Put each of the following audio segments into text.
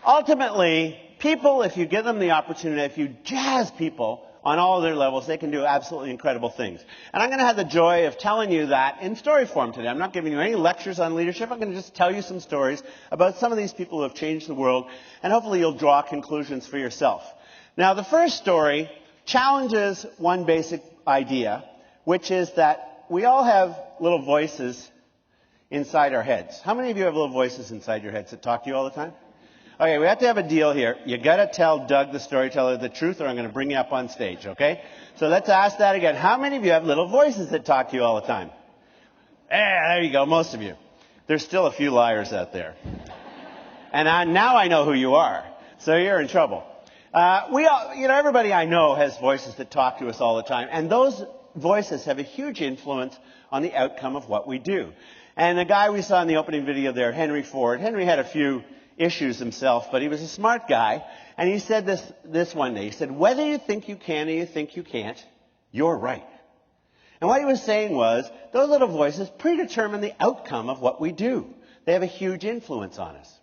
Ultimately, people, if you give them the opportunity, if you jazz people on all of their levels, they can do absolutely incredible things. And I'm going to have the joy of telling you that in story form today. I'm not giving you any lectures on leadership. I'm going to just tell you some stories about some of these people who have changed the world, and hopefully you'll draw conclusions for yourself. Now, the first story challenges one basic idea, which is that we all have little voices inside our heads. How many of you have little voices inside your heads that talk to you all the time? Okay, we have to have a deal here. You got to tell Doug, the storyteller, the truth, or I'm going to bring you up on stage, okay? So let's ask that again. How many of you have little voices that talk to you all the time? There you go, most of you. There's still a few liars out there. And now I know who you are, so you're in trouble. Everybody I know has voices that talk to us all the time, and those voices have a huge influence on the outcome of what we do. And the guy we saw in the opening video there, Henry Ford, Henry had a few issues himself, but he was a smart guy, and he said this one day. He said, whether you think you can or you think you can't, you're right. And what he was saying was, those little voices predetermine the outcome of what we do. They have a huge influence on us.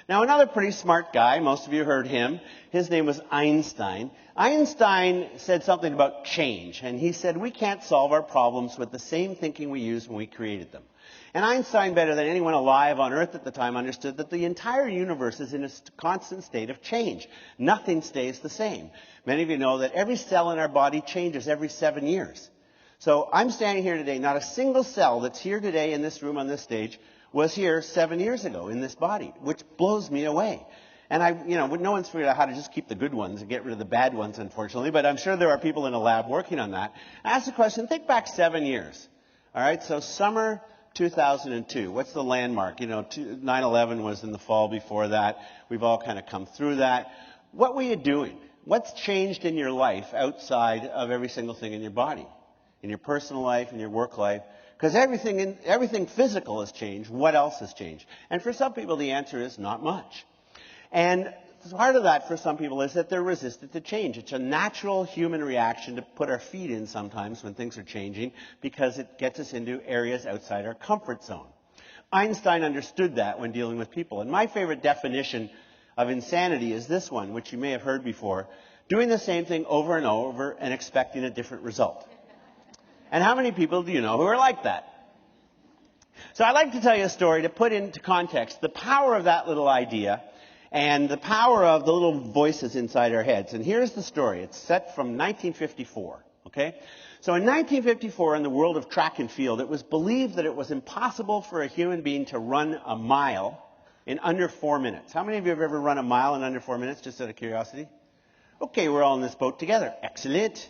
Now, another pretty smart guy, most of you heard him, his name was Einstein. Einstein said something about change, and he said, we can't solve our problems with the same thinking we used when we created them. And Einstein, better than anyone alive on Earth at the time, understood that the entire universe is in a constant state of change. Nothing stays the same. Many of you know that every cell in our body changes every 7 years. So I'm standing here today, not a single cell that's here today in this room on this stage was here 7 years ago in this body, which blows me away. And no one's figured out how to just keep the good ones and get rid of the bad ones, unfortunately, but I'm sure there are people in a lab working on that. Ask the question, think back 7 years. All right, so summer 2002. What's the landmark? 9/11 was in the fall before that. We've all kind of come through that. What were you doing? What's changed in your life outside of every single thing in your body? In your personal life, in your work life? Because everything physical has changed. What else has changed? And for some people, the answer is not much. And part of that for some people is that they're resistant to change. It's a natural human reaction to put our feet in sometimes when things are changing because it gets us into areas outside our comfort zone. Einstein understood that when dealing with people. And my favorite definition of insanity is this one, which you may have heard before, doing the same thing over and over and expecting a different result. And how many people do you know who are like that? So I'd like to tell you a story to put into context the power of that little idea and the power of the little voices inside our heads. And here's the story. It's set from 1954, okay? So in 1954, in the world of track and field, it was believed that it was impossible for a human being to run a mile in under 4 minutes. How many of you have ever run a mile in under 4 minutes, just out of curiosity? Okay, we're all in this boat together. Excellent.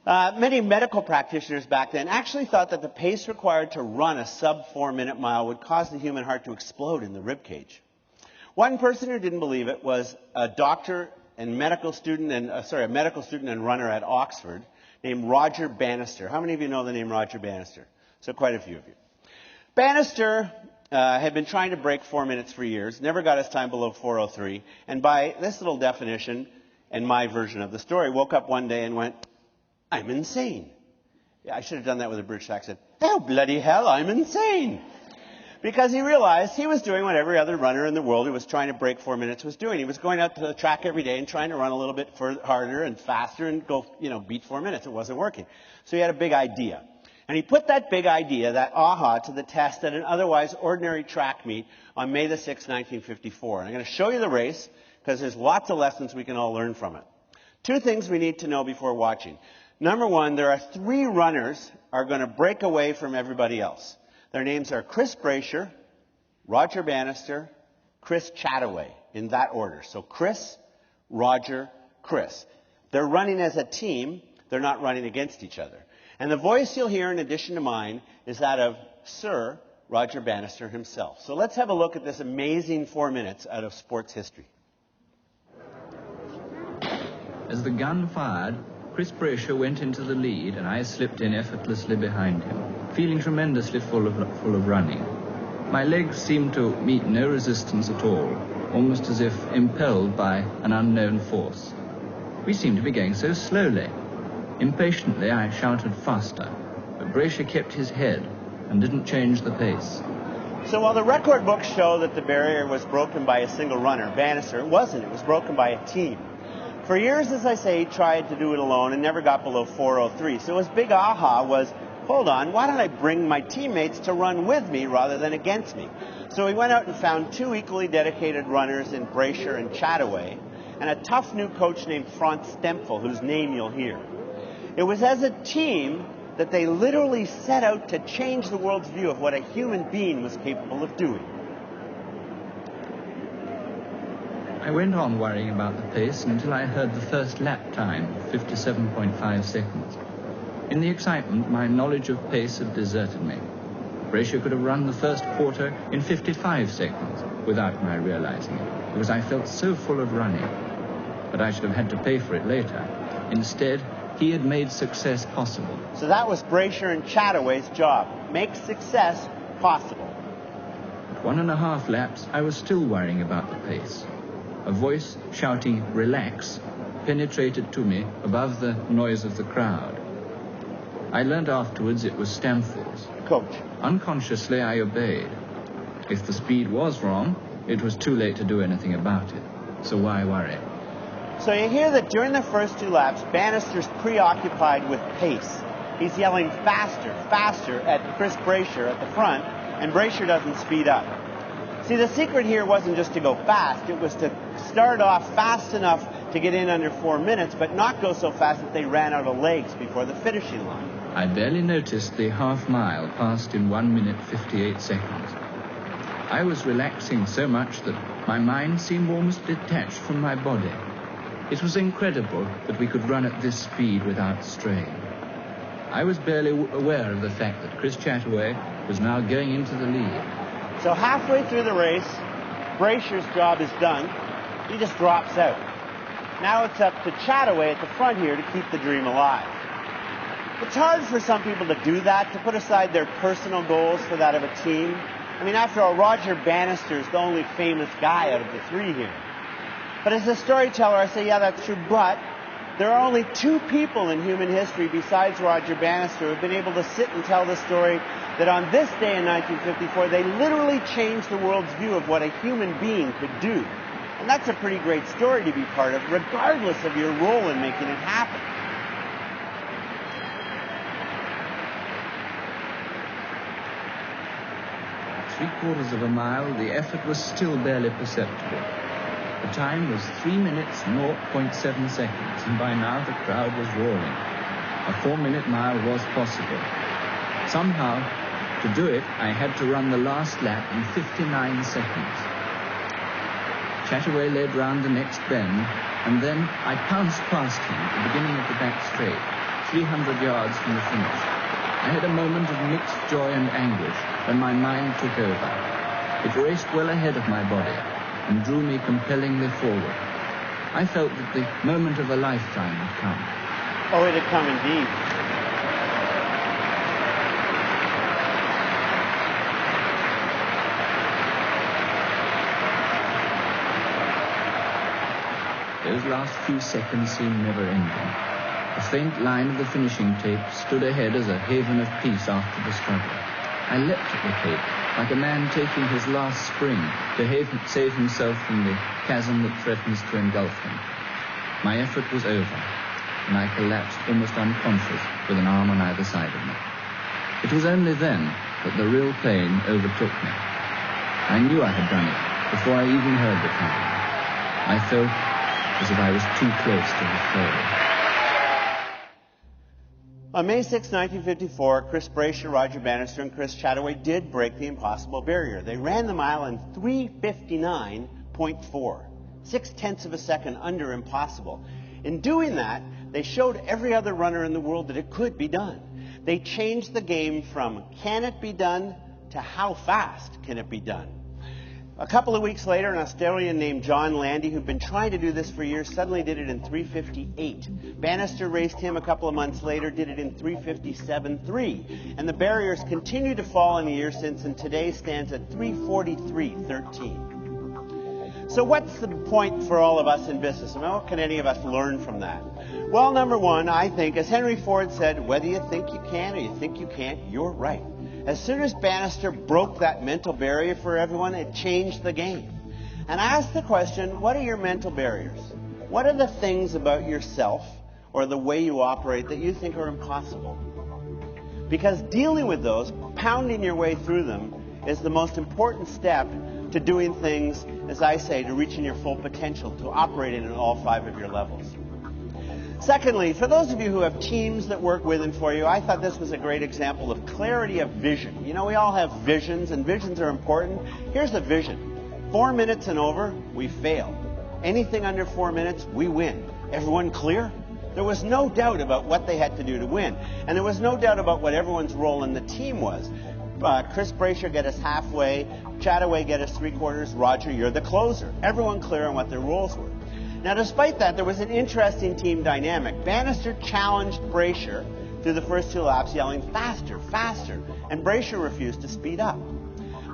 Many medical practitioners back then actually thought that the pace required to run a sub 4 minute mile would cause the human heart to explode in the rib cage. One person who didn't believe it was a doctor and medical student and runner at Oxford named Roger Bannister. How many of you know the name Roger Bannister? So quite a few of you. Bannister had been trying to break 4 minutes for years, never got his time below 4:03, and by this little definition and my version of the story, woke up one day and went, I'm insane. Yeah, I should have done that with a British accent. Oh, bloody hell, I'm insane. Because he realized he was doing what every other runner in the world who was trying to break 4 minutes was doing. He was going out to the track every day and trying to run a little bit harder and faster and go, beat 4 minutes. It wasn't working. So he had a big idea. And he put that big idea, that aha, to the test at an otherwise ordinary track meet on May the 6th, 1954. And I'm going to show you the race because there's lots of lessons we can all learn from it. Two things we need to know before watching. Number one, there are 3 runners are going to break away from everybody else. Their names are Chris Brasher, Roger Bannister, Chris Chataway, in that order. So Chris, Roger, Chris. They're running as a team. They're not running against each other. And the voice you'll hear in addition to mine is that of Sir Roger Bannister himself. So let's have a look at this amazing 4 minutes out of sports history. As the gun fired, Chris Brasher went into the lead and I slipped in effortlessly behind him, feeling tremendously full of running. My legs seemed to meet no resistance at all, almost as if impelled by an unknown force. We seemed to be going so slowly. Impatiently, I shouted faster, but Brasher kept his head and didn't change the pace. So while the record books show that the barrier was broken by a single runner, Bannister, it wasn't. It was broken by a team. For years, as I say, he tried to do it alone and never got below 4:03. So his big aha was, hold on, why don't I bring my teammates to run with me rather than against me? So he went out and found two equally dedicated runners in Brasher and Chataway, and a tough new coach named Franz Stempfel, whose name you'll hear. It was as a team that they literally set out to change the world's view of what a human being was capable of doing. I went on worrying about the pace until I heard the first lap time, 57.5 seconds. In the excitement, my knowledge of pace had deserted me. Brasher could have run the first quarter in 55 seconds without my realizing it, because I felt so full of running. But I should have had to pay for it later. Instead, he had made success possible. So that was Brasher and Chataway's job. Make success possible. At 1.5 laps, I was still worrying about the pace. A voice shouting, "Relax," penetrated to me above the noise of the crowd. I learned afterwards it was Stamfel's. Coach. Unconsciously, I obeyed. If the speed was wrong, it was too late to do anything about it. So why worry? So you hear that during the first 2 laps, Bannister's preoccupied with pace. He's yelling faster, faster at Chris Brasher at the front, and Brasher doesn't speed up. See, the secret here wasn't just to go fast. It was to start off fast enough to get in under 4 minutes, but not go so fast that they ran out of legs before the finishing line. I barely noticed the half mile passed in 1 minute 58 seconds. I was relaxing so much that my mind seemed almost detached from my body. It was incredible that we could run at this speed without strain. I was barely aware of the fact that Chris Chataway was now going into the lead. So halfway through the race, Brasher's job is done. He just drops out. Now it's up to Chataway at the front here to keep the dream alive. It's hard for some people to do that, to put aside their personal goals for that of a team. I mean, after all, Roger Bannister's the only famous guy out of the 3 here. But as a storyteller, I say, yeah, that's true, but there are only 2 people in human history besides Roger Bannister who have been able to sit and tell the story that on this day in 1954, they literally changed the world's view of what a human being could do. And that's a pretty great story to be part of, regardless of your role in making it happen. Three-quarters of a mile, the effort was still barely perceptible. The time was 3 minutes, 0.7 seconds, and by now the crowd was roaring. A 4-minute mile was possible. Somehow, to do it, I had to run the last lap in 59 seconds. Chataway led round the next bend, and then I pounced past him at the beginning of the back straight, 300 yards from the finish. I had a moment of mixed joy and anguish when my mind took over. It raced well ahead of my body and drew me compellingly forward. I felt that the moment of a lifetime had come. Oh, it had come indeed. Those last few seconds seemed never-ending. The faint line of the finishing tape stood ahead as a haven of peace after the struggle. I leapt at the tape, like a man taking his last spring to save himself from the chasm that threatens to engulf him. My effort was over, and I collapsed almost unconscious with an arm on either side of me. It was only then that the real pain overtook me. I knew I had done it before I even heard the count. I felt as if I was too close to have failed. On May 6, 1954, Chris Brasher, Roger Bannister, and Chris Chataway did break the impossible barrier. They ran the mile in 3:59.4, 0.6 of a second under impossible. In doing that, they showed every other runner in the world that it could be done. They changed the game from can it be done to how fast can it be done. A couple of weeks later, an Australian named John Landy, who'd been trying to do this for years, suddenly did it in 3:58. Bannister raced him a couple of months later, did it in 3:57.3. And the barriers continue to fall in the years since, and today stands at 3:43.13. So what's the point for all of us in business? And what can any of us learn from that? Well, number one, I think, as Henry Ford said, whether you think you can or you think you can't, you're right. As soon as Bannister broke that mental barrier for everyone, it changed the game. And I asked the question, what are your mental barriers? What are the things about yourself or the way you operate that you think are impossible? Because dealing with those, pounding your way through them, is the most important step to doing things, as I say, to reaching your full potential, to operating at all 5 of your levels. Secondly, for those of you who have teams that work with and for you, I thought this was a great example of clarity of vision. You know, we all have visions, and visions are important. Here's a vision. 4 minutes and over, we fail. Anything under 4 minutes, we win. Everyone clear? There was no doubt about what they had to do to win. And there was no doubt about what everyone's role in the team was. Chris Brasher, get us halfway. Chataway, get us 3/4. Roger, you're the closer. Everyone clear on what their roles were. Now, despite that, there was an interesting team dynamic. Bannister challenged Brasher through the first 2 laps, yelling, faster, faster. And Brasher refused to speed up.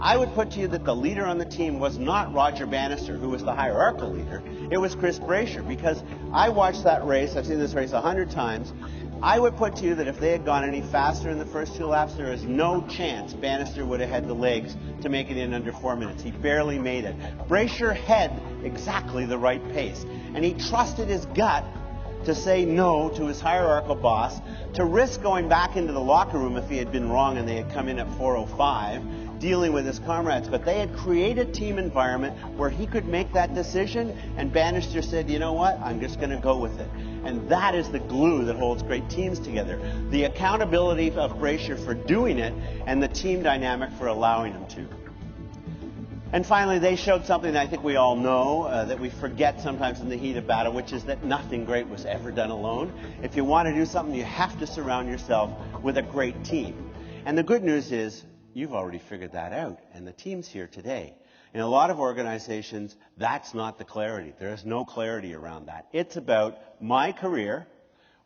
I would put to you that the leader on the team was not Roger Bannister, who was the hierarchical leader. It was Chris Brasher, because I watched that race. I've seen this race 100 times. I would put to you that if they had gone any faster in the first 2 laps, there is no chance Bannister would have had the legs to make it in under 4 minutes. He barely made it. Brasher had exactly the right pace, and he trusted his gut to say no to his hierarchical boss, to risk going back into the locker room if he had been wrong and they had come in at 4:05, dealing with his comrades. But they had created a team environment where he could make that decision, and Bannister said, you know what, I'm just going to go with it. And that is the glue that holds great teams together. The accountability of Brasher for doing it, and the team dynamic for allowing him to. And finally, they showed something that I think we all know, that we forget sometimes in the heat of battle, which is that nothing great was ever done alone. If you want to do something, you have to surround yourself with a great team. And the good news is, you've already figured that out, and the team's here today. In a lot of organizations, that's not the clarity. There is no clarity around that. It's about my career,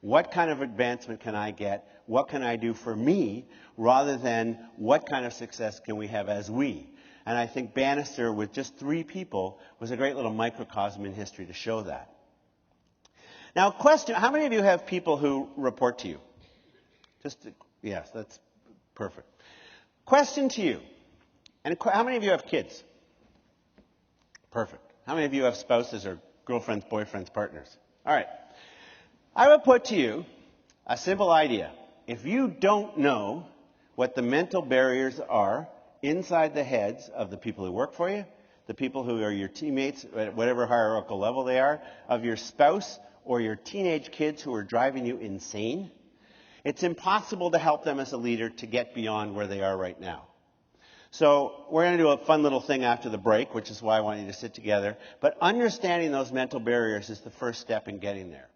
what kind of advancement can I get, what can I do for me, rather than what kind of success can we have as we. And I think Bannister, with just 3 people, was a great little microcosm in history to show that. Now, question, how many of you have people who report to you? Yes, that's perfect. Question to you. And how many of you have kids? Perfect. How many of you have spouses or girlfriends, boyfriends, partners? All right. I would put to you a simple idea. If you don't know what the mental barriers are inside the heads of the people who work for you, the people who are your teammates at whatever hierarchical level they are, of your spouse or your teenage kids who are driving you insane, it's impossible to help them as a leader to get beyond where they are right now. So we're going to do a fun little thing after the break, which is why I want you to sit together. But understanding those mental barriers is the first step in getting there.